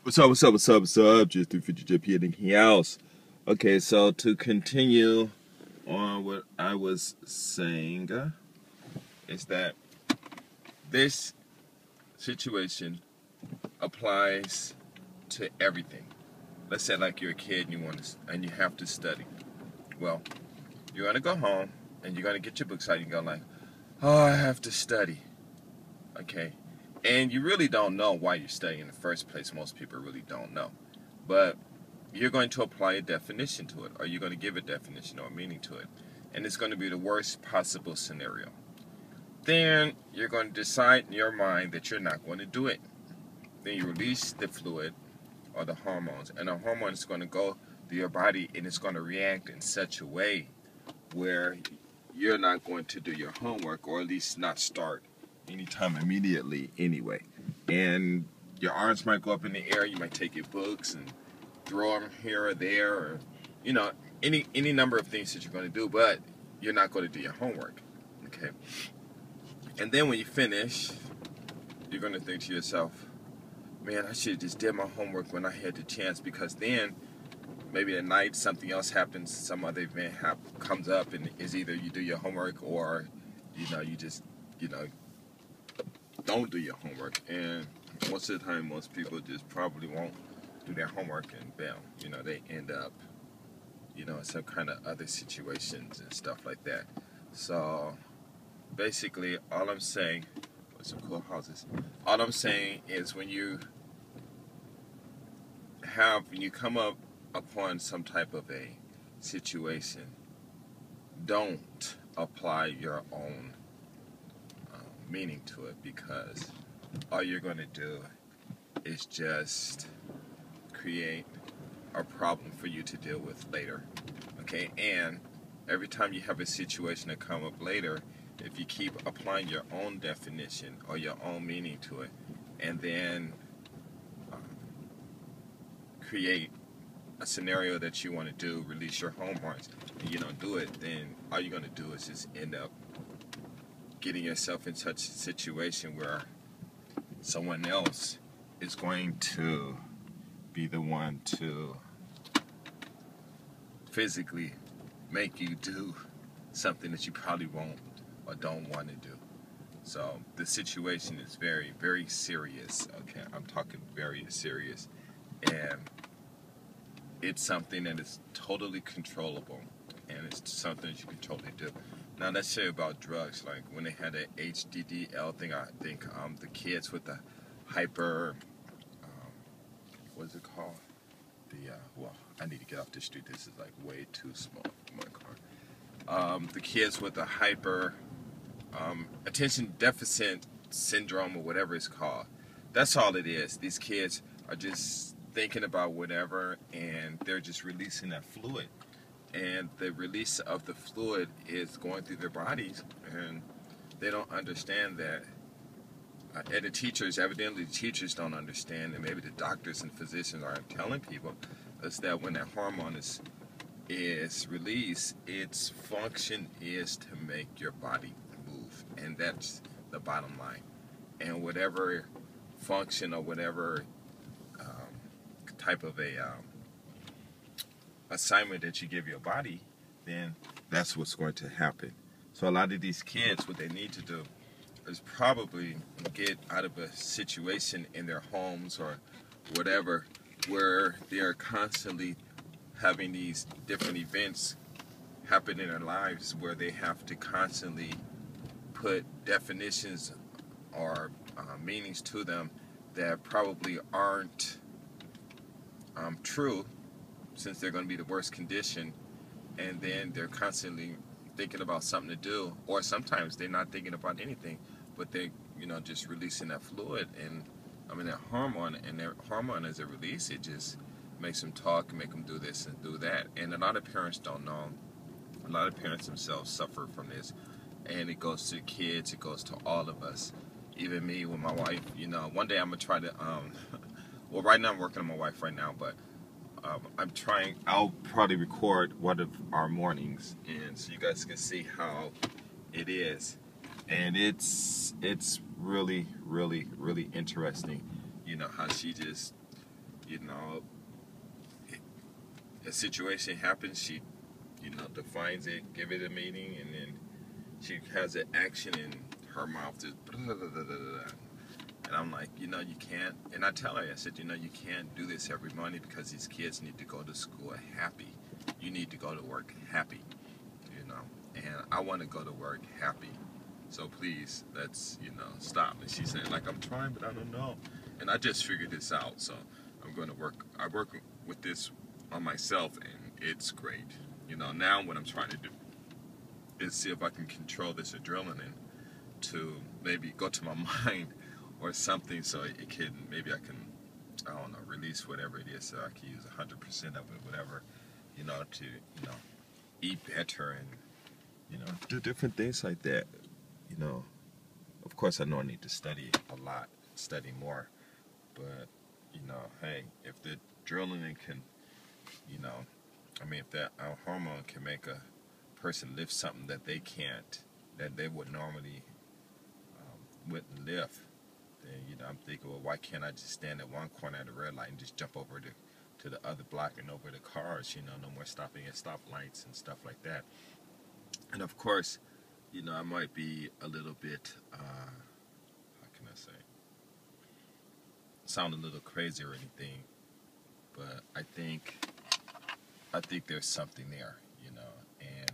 What's up? Just 350 JP in the house. Okay, so to continue on what I was saying, is that this situation applies to everything. Let's say like you're a kid and you have to study. Well, you're gonna go home and you're gonna get your books out. You go like, oh, I have to study. Okay. And you really don't know why you're studying in the first place. Most people really don't know. But you're going to apply a definition to it, or you're going to give a definition or a meaning to it. And it's going to be the worst possible scenario. Then you're going to decide in your mind that you're not going to do it. Then you release the fluid or the hormones. And the hormone is going to go through your body and it's going to react in such a way where you're not going to do your homework, or at least not start anytime immediately anyway. And your arms might go up in the air. You might take your books and throw them here or there, or any number of things that you're going to do, but you're not going to do your homework. Okay. And then when you finish, you're going to think to yourself, man, I should have just did my homework when I had the chance, because then maybe at night something else happens, some other event comes up, and is either you do your homework or you just don't do your homework. And most of the time, most people just probably won't do their homework, and bam, they end up, in some kind of other situations and stuff like that. So basically, all I'm saying, with some cool houses, all I'm saying is when you come up upon some type of a situation, don't apply your own meaning to it, because all you're going to do is just create a problem for you to deal with later. Okay, and every time you have a situation that come up later, if you keep applying your own definition or your own meaning to it, and then create a scenario that you want to do, release your hormones, and you don't do it, then all you're going to do is just end up getting yourself in such a situation where someone else is going to be the one to physically make you do something that you probably won't or don't want to do. So the situation is very, very serious. Okay, I'm talking very serious, and it's something that is totally controllable, and it's something that you can totally do. Now let's say about drugs, like when they had the HDDL thing, I think the kids with the hyper, what's it called? Well, I need to get off the street. This is like way too small for my car. The kids with the hyper attention deficit syndrome, or whatever it's called. That's all it is. These kids are just thinking about whatever, and they're just releasing that fluid. And the release of the fluid is going through their bodies, and they don't understand that. And the teachers, evidently the teachers don't understand, and maybe the doctors and physicians aren't telling people, is that when that hormone is released, its function is to make your body move, and that's the bottom line. And whatever function or whatever type of a assignment that you give your body, then that's what's going to happen. So a lot of these kids, what they need to do is probably get out of a situation in their homes or whatever, where they are constantly having these different events happen in their lives, where they have to constantly put definitions or meanings to them that probably aren't true, since they're going to be the worst condition, and then they're constantly thinking about something to do, or sometimes they're not thinking about anything, but they just releasing that fluid, and that hormone, and their hormone, as a release, it just makes them talk and make them do this and do that. And a lot of parents don't know. A lot of parents themselves suffer from this, and it goes to the kids, it goes to all of us, even me with my wife. One day I'm gonna try to well, right now I'm working on my wife right now, but I'll probably record one of our mornings, and so you guys can see how it is. And it's really, really, really interesting, how she just you know, a situation happens, she, defines it, give it a meaning, and then she has an action in her mouth just blah, blah, blah, blah, blah. And I'm like, you can't. And I tell her, I said, you can't do this every morning because these kids need to go to school happy. You need to go to work happy, And I want to go to work happy. So please, let's, stop. And she said, like, I'm trying, but I don't know. And I just figured this out. So I'm going to work. I work with this on myself, and it's great. Now what I'm trying to do is see if I can control this adrenaline to maybe go to my mind or something, so it can, maybe I can, I don't know, release whatever it is, so I can use 100% of it, whatever, to, eat better and, do different things like that. Of course I know I need to study a lot, study more, but, hey, if the adrenaline can, if that hormone can make a person lift something that they can't, that they would normally wouldn't lift, then I'm thinking, well, why can't I just stand at one corner at the red light and just jump over to the other block and over the cars? No more stopping at stoplights and stuff like that. And of course, I might be a little bit, how can I say, sound a little crazy or anything, but I think there's something there, and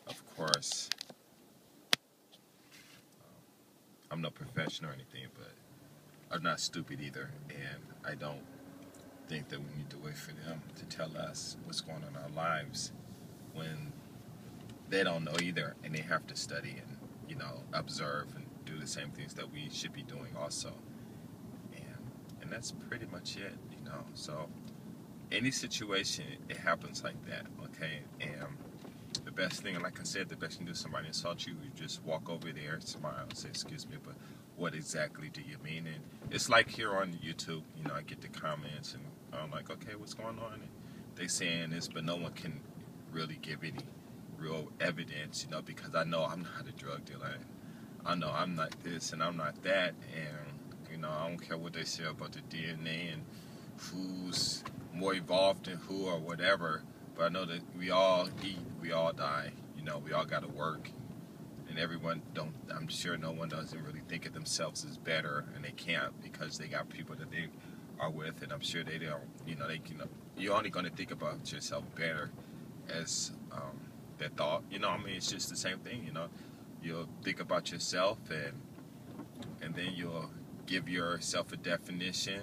of course, I'm no professional or anything, but I'm not stupid either, and I don't think that we need to wait for them to tell us what's going on in our lives when they don't know either, and they have to study and, observe and do the same things that we should be doing also. And that's pretty much it, So any situation, it happens like that, okay? And the best thing, like I said, the best thing to do, somebody insult you, you just walk over there, smile, say, excuse me, but what exactly do you mean? And it's like here on YouTube, I get the comments, and I'm like, okay, what's going on? And they saying this, but no one can really give any real evidence, because I know I'm not a drug dealer. I know I'm not this and I'm not that, and, I don't care what they say about the DNA and who's more evolved than who or whatever, but I know that we all eat, we all die, we all got to work, and everyone I'm sure no one doesn't really think of themselves as better, and they can't because they got people that they are with, and I'm sure they don't, you're only going to think about yourself better as that thought, it's just the same thing, you'll think about yourself, and then you'll give yourself a definition,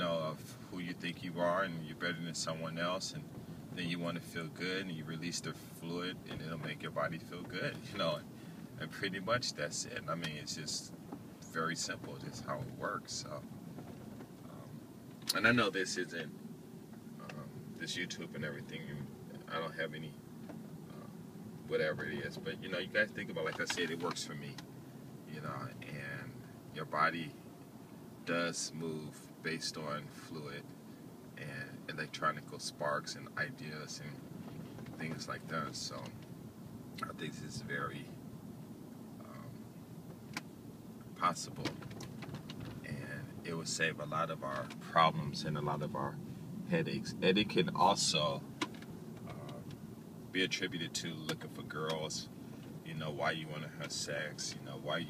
of who you think you are, and you're better than someone else, and then you want to feel good, and you release the fluid, and it'll make your body feel good, and pretty much that's it. It's just very simple, just how it works. So, and I know this isn't this YouTube and everything, and I don't have any whatever it is, but you guys think about, like I said, it works for me, and your body does move based on fluid and electronical sparks and ideas and things like that. So I think this is very possible, and it would save a lot of our problems and a lot of our headaches. And it can also be attributed to looking for girls, why you want to have sex, why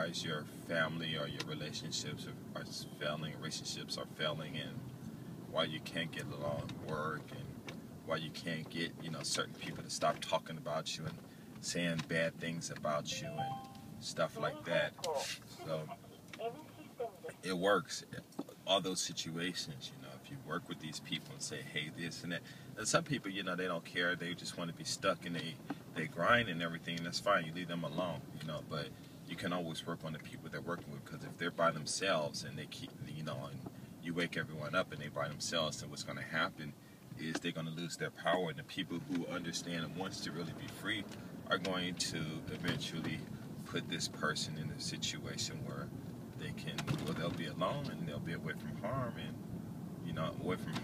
is your family or your relationships are failing, and why you can't get along at work, and why you can't get, certain people to stop talking about you and saying bad things about you and stuff like that. So it works, all those situations, if you work with these people and say, hey, this and that. And some people, they don't care, they just want to be stuck in they grind and everything, and that's fine, you leave them alone, but you can always work on the people they're working with, because if they're by themselves and they keep, and you wake everyone up and they're by themselves, then what's going to happen is they're going to lose their power, and the people who understand and wants to really be free are going to eventually put this person in a situation where they'll be alone, and they'll be away from harm, and away from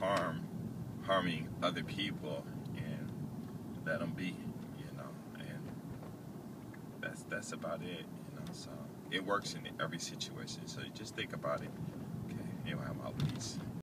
harming other people, and let them be, and that's about it, so it works in every situation. So you just think about it.